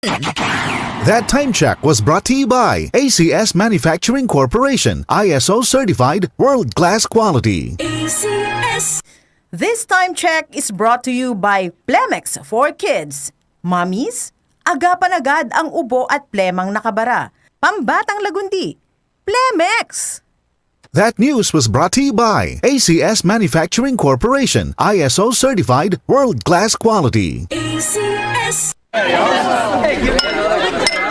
That time check was brought to you by ACS Manufacturing Corporation, ISO certified world-class quality. ACS. This time check is brought to you by Plemex for Kids. Mommies, agapan agad ang ubo at plemang nakabara. Pambatang lagundi, Plemex. That news was brought to you by ACS Manufacturing Corporation, ISO certified world-class quality. ACS.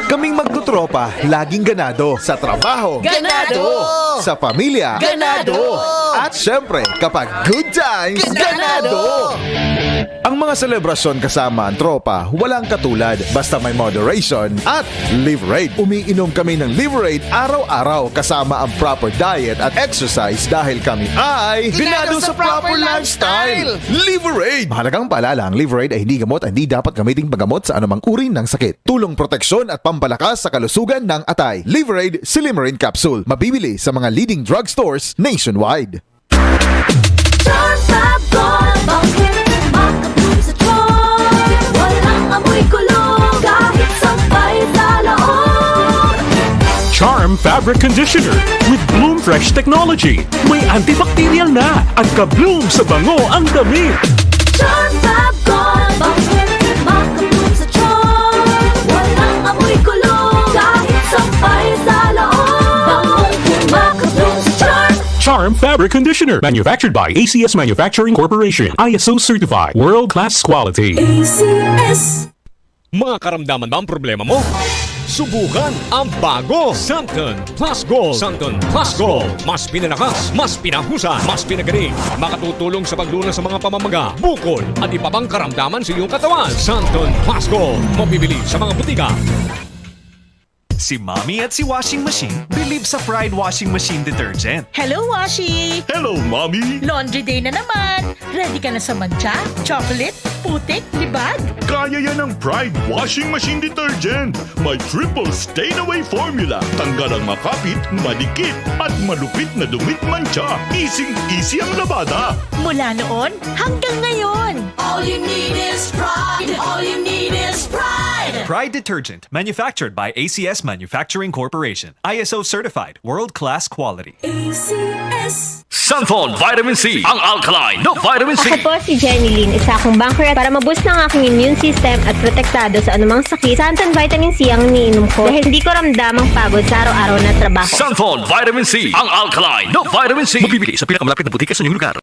Kaming magtutropa, laging ganado. Sa trabaho, Ganado! Sa pamilya, Ganado! At syempre, kapag good times, ganado! Ang mga selebrasyon kasama ang tropa, walang katulad. Basta may moderation at Liverade. Umiinom kami ng Liverade araw-araw kasama ang proper diet at exercise dahil kami ay ganado sa proper lifestyle. Liverade! Mahalagang paalala, ang Liverade ay hindi gamot at hindi dapat gamiting paggamot sa anumang uri ng sakit. Tulong proteksyon at pampalakas sa kalusugan ng atay. Liverade Silimarin Capsule. Mabibili sa mga leading drugstores nationwide. Charm Fabric Conditioner with Bloom Fresh Technology. May antibacterial na at ka-bloom sa bango ang damit. Charm Fab Gold, bakit makabloom sa charm? Walang amoy kulong kahit sampay sa loob. Makabloom sa charm. Charm Fabric Conditioner. Manufactured by ACS Manufacturing Corporation. ISO certified. World-class quality. ACS. Mga karamdaman ba ang problema mo? Subukan ang bago Santon Plus Gold. Santon Plus Gold. Mas pinalakas, mas pinahusan, mas pinagaling. Makatutulong sa paglunas sa mga pamamaga, bukol at iba pang karamdaman sa iyong katawan. Santon Plus Gold. Mabibili sa mga butika. Si Mommy at si Washing Machine believe sa Pride Washing Machine Detergent. Hello, Washi! Hello, Mommy! Laundry day na naman! Ready ka na sa mancha, chocolate, putik, libag? Kaya yan ang Pride Washing Machine Detergent. May triple stain-away formula. Tanggal ang makapit, madikit, at malupit na dumit mancha. Easy ang labada. Mula noon hanggang ngayon. All you need is pride. All you need is pride. Pride Detergent, manufactured by ACS Manufacturing Corporation. ISO certified, world-class quality. ACS. Santon Vitamin C. Ang alkaline na Vitamin C. Ako po si Jenny Lynn, isa akong banker para maboost ng aking immune system at protektado sa anumang sakit. Santon Vitamin C ang iniinom ko dahil hindi ko ramdam ang pagod sa araw-araw na trabaho. Santon Vitamin C. Ang alkaline na Vitamin C. Mabibili sa pinakamalapit na butika sa inyong lugar.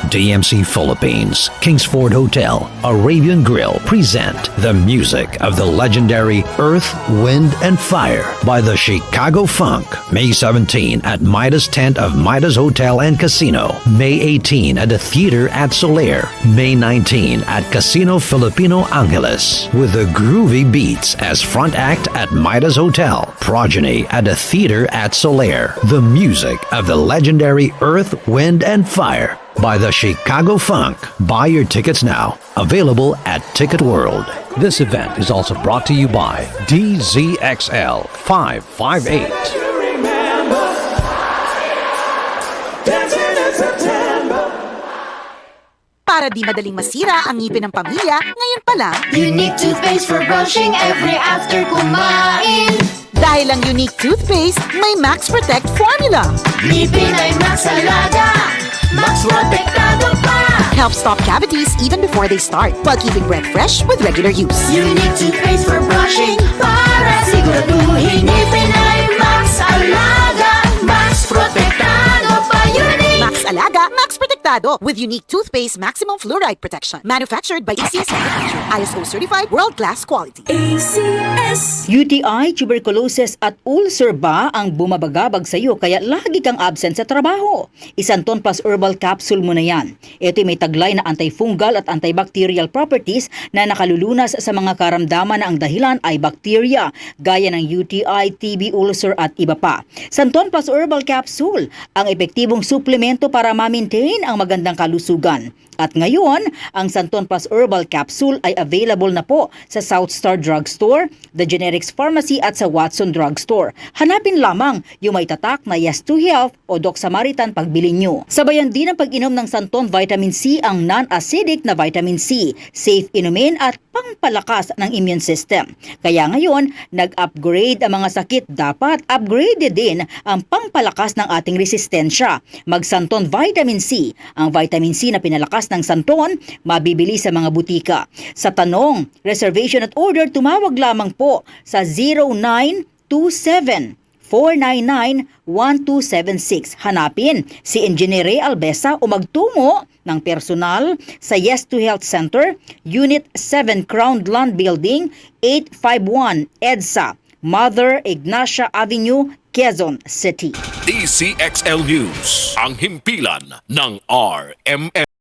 DMC Philippines, Kingsford Hotel, Arabian Grill present the music of the legendary Earth, Wind, and Fire by the Chicago Funk. May 17 at Midas Tent of Midas Hotel and Casino. May 18 at the Theater at Soler. May 19 at Casino Filipino Angeles with the groovy beats as front act at Midas Hotel. Progeny at the Theater at Soler. The music of the legendary Earth, Wind, and Fire by the Chicago Funk. Buy your tickets now. Available at Ticket World. This event is also brought to you by DZXL 558. Para di madaling masira ang ngipin ng pamilya, ngayon pa lang, Unique toothpaste for brushing every after kumain. dahil ang unique toothpaste may Max Protect formula. Ngipin ay Max Alaga, Max Protektado pa. Helps stop cavities even before they start while keeping breath fresh with regular use. Unique toothpaste for brushing para siguraduhin ngipin ay Max Alaga, Max Protektado pa. Unique Max Alaga, Max Protektado with unique toothpaste maximum fluoride protection. Manufactured by ACS Manufacturing. ISO certified world-class quality. ACS. UTI, tuberculosis at ulcer ba ang bumabagabag sa iyo kaya lagi kang absent sa trabaho? Isanton Plus Herbal Capsule mo na yan. Ito may taglay na antifungal at antibacterial properties na nakalulunas sa mga karamdaman na ang dahilan ay bacteria, gaya ng UTI, TB, ulcer at iba pa. Santon Plus Herbal Capsule, ang epektibong suplemento para ma-maintain ang magandang kalusugan. At ngayon, ang Santon Plus Herbal Capsule ay available na po sa South Star Drugstore, The Generics Pharmacy at sa Watson Drugstore. Hanapin lamang yung may tatak na Yes to Health o Doc Samaritan pagbili nyo. Sabayan din ang pag-inom ng Santon Vitamin C ang non-acidic na vitamin C, safe inumin at pangpalakas ng immune system. Kaya ngayon, nag-upgrade ang mga sakit. Dapat upgraded din ang pangpalakas ng ating resistensya. Magsanton Vitamin C. Ang vitamin C na pinalakas ng santon, mabibili sa mga butika. Sa tanong, reservation at order, tumawag lamang po sa 0927-499-1276. Hanapin si Engineer Ray Albesa o magtungo ng personal sa Yes to Health Center, Unit 7 Crown Land Building, 851 EDSA, Mother Ignacia Avenue, Quezon City. DCXL News, ang himpilan ng RMN.